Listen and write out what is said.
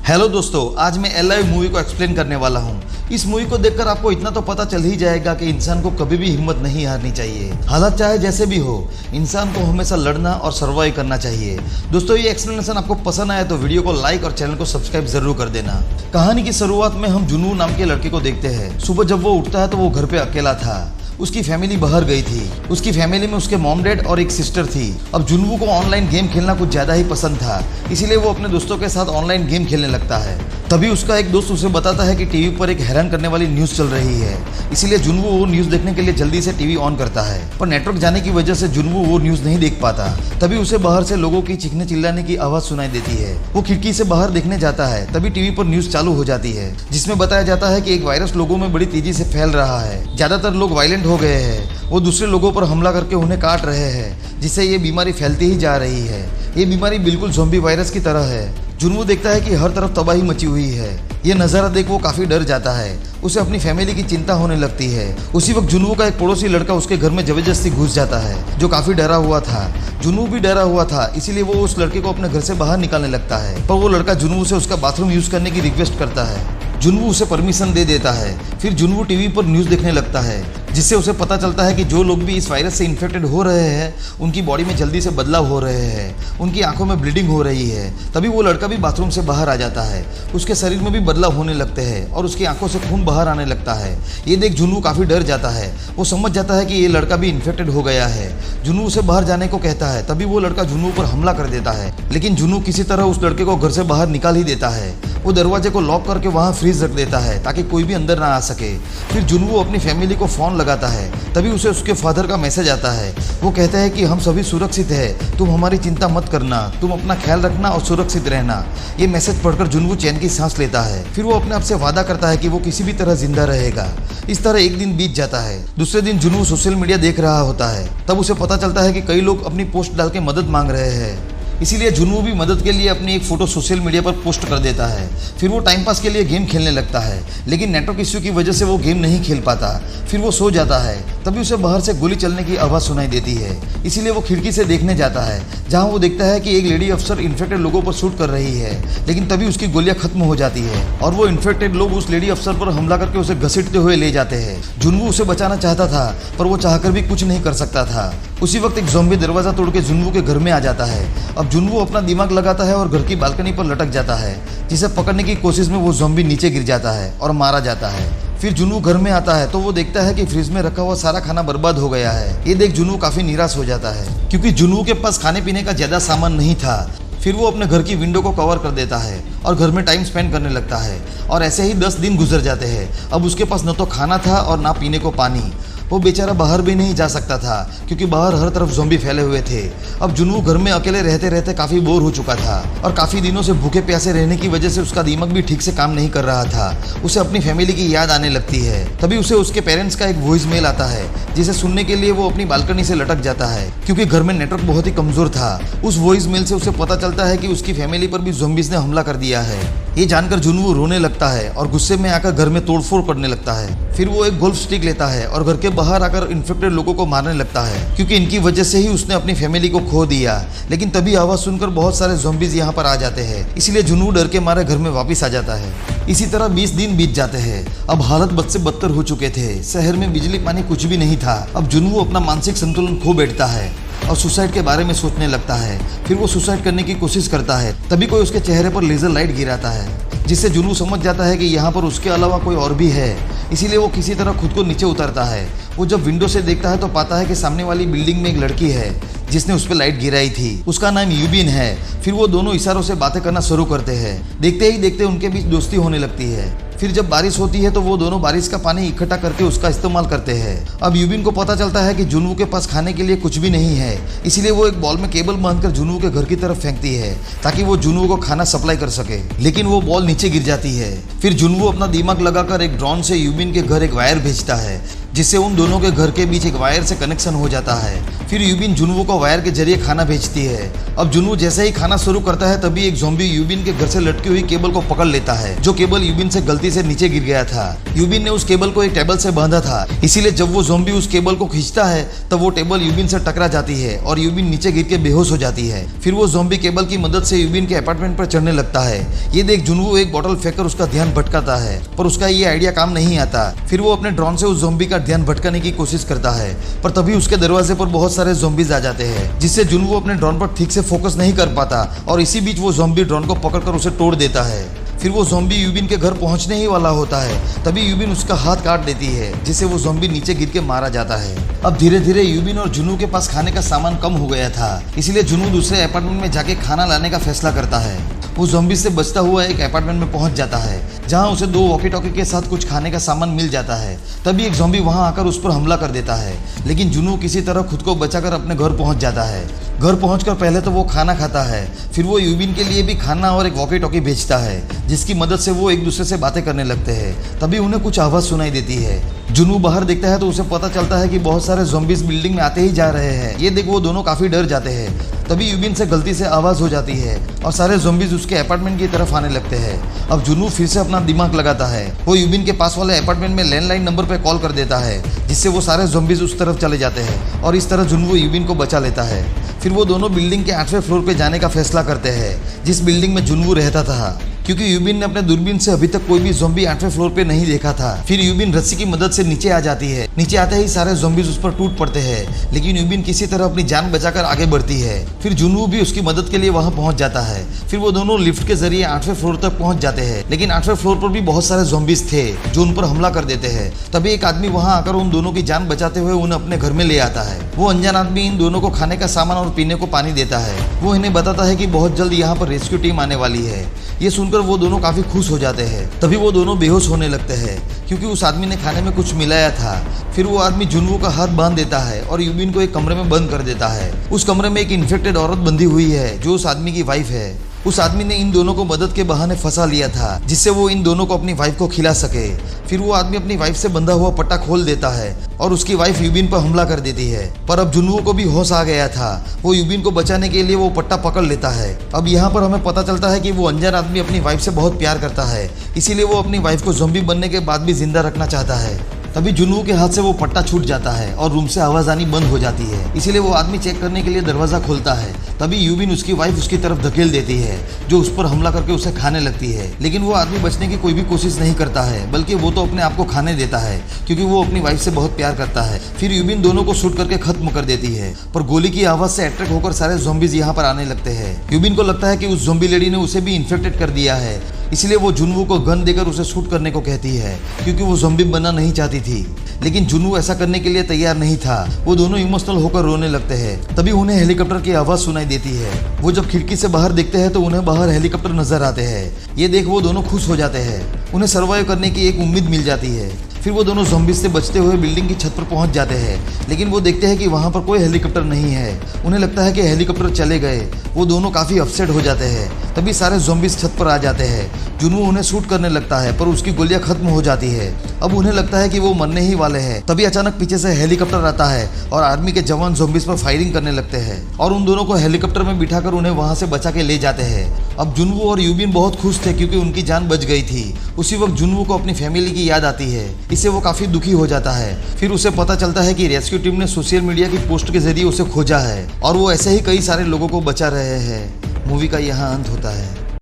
Hello दोस्तों, आज मैं एलाइव मूवी को एक्सप्लेन करने वाला हूँ। इस मूवी को देखकर आपको इतना तो पता चल ही जाएगा कि इंसान को कभी भी हिम्मत नहीं हारनी चाहिए। हालात चाहे जैसे भी हो, इंसान को हमेशा लड़ना और सर्वाइव करना चाहिए। दोस्तों, ये एक्सप्लेनेशन आपको पसंद आया तो वीडियो को लाइक और चैनल को सब्सक्राइब जरूर कर देना। कहानी की शुरुआत में हम जुनू नाम के लड़के को देखते हैं। सुबह जब वो उठता है तो वो घर पे अकेला था। उसकी फैमिली बाहर गई थी। उसकी फैमिली में उसके मॉम डैड और एक सिस्टर थी। अब जुनू को ऑनलाइन गेम खेलना कुछ ज़्यादा ही पसंद था, इसीलिए वो अपने दोस्तों के साथ ऑनलाइन गेम खेलने लगता है। तभी उसका एक दोस्त उसे बताता है कि टीवी पर एक हैरान करने वाली न्यूज़ चल रही है। इसीलिए जुनू वो न्यूज़ देखने के लिए जल्दी से टीवी ऑन करता है, पर नेटवर्क जाने की वजह से जुनू वो न्यूज़ नहीं देख पाता। तभी उसे बाहर से लोगों की चीखने चिल्लाने की आवाज़ सुनाई देती है। वो खिड़की से बाहर देखने जाता है, तभी टीवी पर न्यूज़ चालू हो जाती है, जिसमें बताया जाता है कि एक वायरस लोगों में बड़ी तेजी से फैल रहा है। ज़्यादातर लोग वायलेंट हो गए हैं। वो दूसरे लोगों पर हमला करके उन्हें काट रहे हैं, जिससे ये बीमारी फैलती ही जा रही है। ये बीमारी बिल्कुल ज़ॉम्बी वायरस की तरह है। जुनू देखता है कि हर तरफ तबाही मची हुई है। ये नज़ारा देख वो काफ़ी डर जाता है। उसे अपनी फैमिली की चिंता होने लगती है। उसी वक्त जुनू का एक पड़ोसी लड़का उसके घर में जबरदस्ती घुस जाता है, जो काफ़ी डरा हुआ था। जुनू भी डरा हुआ था, इसीलिए वो उस लड़के को अपने घर से बाहर निकालने लगता है। पर वो लड़का जुनू से उसका बाथरूम यूज़ करने की रिक्वेस्ट करता है। जुनू उसे परमिशन दे देता है। फिर जुनू टीवी पर न्यूज़ देखने लगता है, जिससे उसे पता चलता है कि जो लोग भी इस वायरस से इन्फेक्टेड हो रहे हैं, उनकी बॉडी में जल्दी से बदलाव हो रहे हैं। उनकी आंखों में ब्लीडिंग हो रही है। तभी वो लड़का भी बाथरूम से बाहर आ जाता है। उसके शरीर में भी बदलाव होने लगते हैं और उसकी आंखों से खून बाहर आने लगता है। ये देख जुनू काफ़ी डर जाता है। वो समझ जाता है कि ये लड़का भी इन्फेक्टेड हो गया है। जुनू उसे बाहर जाने को कहता है। तभी वो लड़का जुनू पर हमला कर देता है, लेकिन जुनू किसी तरह उस लड़के को घर से बाहर निकाल ही देता है। वो दरवाजे को लॉक करके वहाँ फ्रीज रख देता है ताकि कोई भी अंदर ना आ सके। फिर जुनू अपनी फैमिली को फ़ोन लगाता है। तभी उसे उसके फादर का मैसेज आता है। वो कहते हैं कि हम सभी सुरक्षित हैं, तुम हमारी चिंता मत करना, तुम अपना ख्याल रखना और सुरक्षित रहना। ये मैसेज पढ़कर जुनू चैन की सांस लेता है। फिर वो अपने आप से वादा करता है कि वो किसी भी तरह जिंदा रहेगा। इस तरह एक दिन बीत जाता है। दूसरे दिन जुनू सोशल मीडिया देख रहा होता है। तब उसे पता चलता है कि कई लोग अपनी पोस्ट डाल के मदद मांग रहे हैं। इसीलिए जुनू भी मदद के लिए अपनी एक फ़ोटो सोशल मीडिया पर पोस्ट कर देता है। फिर वो टाइम पास के लिए गेम खेलने लगता है, लेकिन नेटवर्क इश्यू की वजह से वो गेम नहीं खेल पाता। फिर वो सो जाता है। तभी उसे बाहर से गोली चलने की आवाज़ सुनाई देती है। इसीलिए वो खिड़की से देखने जाता है, जहाँ वो देखता है कि एक लेडी अफसर इन्फेक्टेड लोगों पर शूट कर रही है। लेकिन तभी उसकी गोलियां खत्म हो जाती है और वो इन्फेक्टेड लोग उस लेडी अफसर पर हमला करके उसे घसीटते हुए ले जाते हैं। जुनू उसे बचाना चाहता था, पर वो चाहकर भी कुछ नहीं कर सकता था। उसी वक्त एक ज़ॉम्बी दरवाज़ा तोड़ के जुनू के घर में आ जाता है। अब जुनू अपना दिमाग लगाता है और घर की बालकनी पर लटक जाता है, जिसे पकड़ने की कोशिश में वो ज़ॉम्बी नीचे गिर जाता है और मारा जाता है। फिर जुनू घर में आता है तो वो देखता है कि फ्रिज में रखा हुआ सारा खाना बर्बाद हो गया है। ये देख जुनू काफ़ी निराश हो जाता है, क्योंकि जुनू के पास खाने पीने का ज़्यादा सामान नहीं था। फिर वो अपने घर की विंडो को कवर कर देता है और घर में टाइम स्पेंड करने लगता है। और ऐसे ही 10 दिन गुजर जाते हैं। अब उसके पास न तो खाना था और ना पीने को पानी। वो बेचारा बाहर भी नहीं जा सकता था, क्योंकि बाहर हर तरफ ज़ॉम्बी फैले हुए थे। अब जुनू घर में अकेले रहते रहते काफ़ी बोर हो चुका था और काफ़ी दिनों से भूखे प्यासे रहने की वजह से उसका दिमाग भी ठीक से काम नहीं कर रहा था। उसे अपनी फैमिली की याद आने लगती है। तभी उसे उसके पेरेंट्स का एक वॉइस मेल आता है, जिसे सुनने के लिए वो अपनी बालकनी से लटक जाता है, क्योंकि घर में नेटवर्क बहुत ही कमज़ोर था। उस वॉइस मेल से उसे पता चलता है कि उसकी फैमिली पर भी ज़ॉम्बीज़ ने हमला कर दिया है। ये जानकर जुनू रोने लगता है और गुस्से में आकर घर में तोड़फोड़ करने लगता है। फिर वो एक गोल्फ स्टिक लेता है और घर के बाहर आकर इन्फेक्टेड लोगों को मारने लगता है, क्योंकि इनकी वजह से ही उसने अपनी फैमिली को खो दिया। लेकिन तभी आवाज़ सुनकर बहुत सारे ज़ॉम्बीज़ यहाँ पर आ जाते हैं। इसलिए जुनू डर के मारे घर में वापस आ जाता है। इसी तरह 20 दिन बीत जाते हैं। अब हालत बद से बदतर हो चुके थे। शहर में बिजली पानी कुछ भी नहीं था। अब जुनू अपना मानसिक संतुलन खो बैठता है और सुसाइड के बारे में सोचने लगता है। फिर वो सुसाइड करने की कोशिश करता है। तभी कोई उसके चेहरे पर लेज़र लाइट गिराता है, जिससे जुनू समझ जाता है कि यहाँ पर उसके अलावा कोई और भी है। इसीलिए वो किसी तरह खुद को नीचे उतारता है। वो जब विंडो से देखता है तो पाता है कि सामने वाली बिल्डिंग में एक लड़की है, जिसने उस पर लाइट गिराई थी। उसका नाम यूबिन है। फिर वो दोनों इशारों से बातें करना शुरू करते हैं। देखते ही देखते उनके बीच दोस्ती होने लगती है। फिर जब बारिश होती है तो वो दोनों बारिश का पानी इकट्ठा करके उसका इस्तेमाल करते हैं। अब यूबिन को पता चलता है कि जुनू के पास खाने के लिए कुछ भी नहीं है, इसीलिए वो एक बॉल में केबल बांधकर जुनू के घर की तरफ फेंकती है, ताकि वो जुनू को खाना सप्लाई कर सके। लेकिन वो बॉल नीचे गिर जाती है। फिर जुनू अपना दिमाग लगाकर एक ड्रोन से यूबिन के घर एक वायर भेजता है, जिससे उन दोनों के घर के बीच एक वायर से कनेक्शन हो जाता है। फिर यूबिन जुनवो को वायर के जरिए खाना भेजती है। अब जुनवो जैसे ही खाना शुरू करता है तभी एक ज़ॉम्बी यूबिन के घर से लटकी हुई केबल को पकड़ लेता है, जो केबल यूबिन से गलती से नीचे गिर गया था। यूबिन ने उस केबल को एक टेबल से बांधा था, इसीलिए जब वो ज़ॉम्बी उस केबल को खींचता है तब वो टेबल यूबिन से टकरा जाती है और यूबिन नीचे गिर के बेहोश हो जाती है। फिर वो ज़ॉम्बी केबल की मदद से यूबिन के अपार्टमेंट पर चढ़ने लगता है। ये देख जुनवो एक बोतल फेंककर उसका ध्यान भटकाता है, पर उसका ये आइडिया काम नहीं आता। फिर वो अपने ड्रोन से उस ज़ॉम्बी का ध्यान भटकाने की कोशिश करता है, पर तभी उसके दरवाजे पर बहुत सारे ज़ॉम्बीज आ जाते हैं, जिससे जुनवो अपने ड्रोन पर ठीक से फोकस नहीं कर पाता और इसी बीच वो ज़ॉम्बी ड्रोन को पकड़कर उसे तोड़ देता है। फिर वो ज़ॉम्बी यूबिन के घर पहुंचने ही वाला होता है, तभी यूबिन उसका हाथ काट देती है, जिससे वो ज़ॉम्बी नीचे गिर के मारा जाता है। अब धीरे धीरे यूबिन और जुनू के पास खाने का सामान कम हो गया था, इसलिए जुनू दूसरे अपार्टमेंट में जाके खाना लाने का फैसला करता है। वो ज़ॉम्बी से बचता हुआ एक अपार्टमेंट में पहुंच जाता है, जहां उसे 2 वॉकी टॉकी के साथ कुछ खाने का सामान मिल जाता है। तभी एक ज़ॉम्बी वहां आकर उस पर हमला कर देता है, लेकिन जुनू किसी तरह खुद को बचाकर अपने घर पहुंच जाता है। घर पहुंचकर पहले तो वो खाना खाता है, फिर वो यूबिन के लिए भी खाना और एक वॉकी टॉकी भेजता है, जिसकी मदद से वो एक दूसरे से बातें करने लगते हैं। तभी उन्हें कुछ आवाज़ सुनाई देती है। जुनू बाहर देखता है तो उसे पता चलता है कि बहुत सारे ज़ॉम्बीज बिल्डिंग में आते ही जा रहे हैं। ये देख वो दोनों काफ़ी डर जाते हैं। तभी यूबिन से गलती से आवाज़ हो जाती है और सारे ज़ॉम्बीज उसके अपार्टमेंट की तरफ आने लगते हैं। अब जुनू फिर से अपना दिमाग लगाता है। वो यूबिन के पास वाले अपार्टमेंट में लैंडलाइन नंबर पर कॉल कर देता है, जिससे वो सारे ज़ॉम्बीज उस तरफ चले जाते हैं और इस तरह जुनू यूबिन को बचा लेता है। फिर वो दोनों बिल्डिंग के 8वें फ्लोर पे जाने का फैसला करते हैं, जिस बिल्डिंग में जुनवो रहता था, क्योंकि यूबिन ने अपने दूरबीन से अभी तक कोई भी ज़ॉम्बी 8वें फ्लोर पे नहीं देखा था। फिर यूबिन रस्सी की मदद से नीचे आ जाती है। नीचे आते ही सारे ज़ॉम्बीज उस पर टूट पड़ते हैं, लेकिन यूबिन किसी तरह अपनी जान बचाकर आगे बढ़ती है। फिर जुनवो भी उसकी मदद के लिए वहां पहुंच जाता है। फिर वो दोनों लिफ्ट के जरिए 8वें फ्लोर तक पहुंच जाते हैं, लेकिन 8वें फ्लोर पर भी बहुत सारे ज़ॉम्बीज थे जो उन पर हमला कर देते हैं। तभी एक आदमी वहां आकर उन दोनों की जान बचाते हुए उन्हें अपने घर में ले आता है। वो अनजान आदमी इन दोनों को खाने का सामान और पीने को पानी देता है। वो इन्हें बताता है कि बहुत जल्द यहाँ पर रेस्क्यू टीम आने वाली है। ये सुनकर वो दोनों काफी खुश हो जाते हैं। तभी वो दोनों बेहोश होने लगते हैं, क्योंकि उस आदमी ने खाने में कुछ मिलाया था। फिर वो आदमी जुनवो का हाथ बांध देता है और यूबिन को एक कमरे में बंद कर देता है। उस कमरे में एक इन्फेक्टेड औरत बंधी हुई है, जो उस आदमी की वाइफ है। उस आदमी ने इन दोनों को मदद के बहाने फंसा लिया था, जिससे वो इन दोनों को अपनी वाइफ को खिला सके। फिर वो आदमी अपनी वाइफ से बंधा हुआ पट्टा खोल देता है और उसकी वाइफ यूबिन पर हमला कर देती है। पर अब जुनवो को भी होश आ गया था। वो यूबिन को बचाने के लिए वो पट्टा पकड़ लेता है। अब यहाँ पर हमें पता चलता है कि वो अनजान आदमी अपनी वाइफ से बहुत प्यार करता है, इसीलिए वो अपनी वाइफ को ज़ॉम्बी बनने के बाद भी जिंदा रखना चाहता है। तभी जुनवो के हाथ से वो पट्टा छूट जाता है और रूम से आवाज़ आनी बंद हो जाती है। इसीलिए वो आदमी चेक करने के लिए दरवाज़ा खोलता है। तभी यूबिन उसकी वाइफ उसकी तरफ धकेल देती है, जो उस पर हमला करके उसे खाने लगती है। लेकिन वो आदमी बचने की कोई भी कोशिश नहीं करता है, बल्कि वो तो अपने आप को खाने देता है, क्योंकि वो अपनी वाइफ से बहुत प्यार करता है। फिर यूबिन दोनों को शूट करके खत्म कर देती है, पर गोली की आवाज़ से अट्रैक्ट होकर सारे ज़ॉम्बीज यहाँ पर आने लगते हैं। यूबिन को लगता है कि उस ज़ॉम्बी लेडी ने उसे भी इन्फेक्टेड कर दिया है, इसलिए वो जुनवो को गन देकर उसे शूट करने को कहती है, क्योंकि वो ज़ॉम्बी बनना नहीं चाहती थी। लेकिन जुनवो ऐसा करने के लिए तैयार नहीं था। वो दोनों इमोशनल होकर रोने लगते हैं। तभी उन्हें हेलीकॉप्टर की आवाज़ सुनाई देती है। वो जब खिड़की से बाहर देखते हैं तो उन्हें बाहर हेलीकॉप्टर नजर आते हैं। ये देख वो दोनों खुश हो जाते हैं। उन्हें सर्वाइव करने की एक उम्मीद मिल जाती है। फिर वो दोनों ज़ॉम्बीज से बचते हुए बिल्डिंग की छत पर पहुंच जाते हैं, लेकिन वो देखते हैं कि वहां पर कोई हेलीकॉप्टर नहीं है। उन्हें लगता है कि हेलीकॉप्टर चले गए। वो दोनों काफ़ी अपसेट हो जाते हैं। तभी सारे ज़ॉम्बीज छत पर आ जाते हैं। जुनवो उन्हें शूट करने लगता है, पर उसकी गोलियां खत्म हो जाती है। अब उन्हें लगता है कि वो मरने ही वाले हैं। तभी अचानक पीछे से हेलीकॉप्टर आता है और आर्मी के जवान ज़ॉम्बीज पर फायरिंग करने लगते हैं और उन दोनों को हेलीकॉप्टर में बिठाकर उन्हें वहां से बचा के ले जाते हैं। अब जुनवो और यूबिन बहुत खुश थे, क्योंकि उनकी जान बच गई थी। उसी वक्त जुनवो को अपनी फैमिली की याद आती है। इससे वो काफ़ी दुखी हो जाता है। फिर उसे पता चलता है कि रेस्क्यू टीम ने सोशल मीडिया की पोस्ट के जरिए उसे खोजा है और वो ऐसे ही कई सारे लोगों को बचा रहे हैं। मूवी का यहाँ अंत होता है।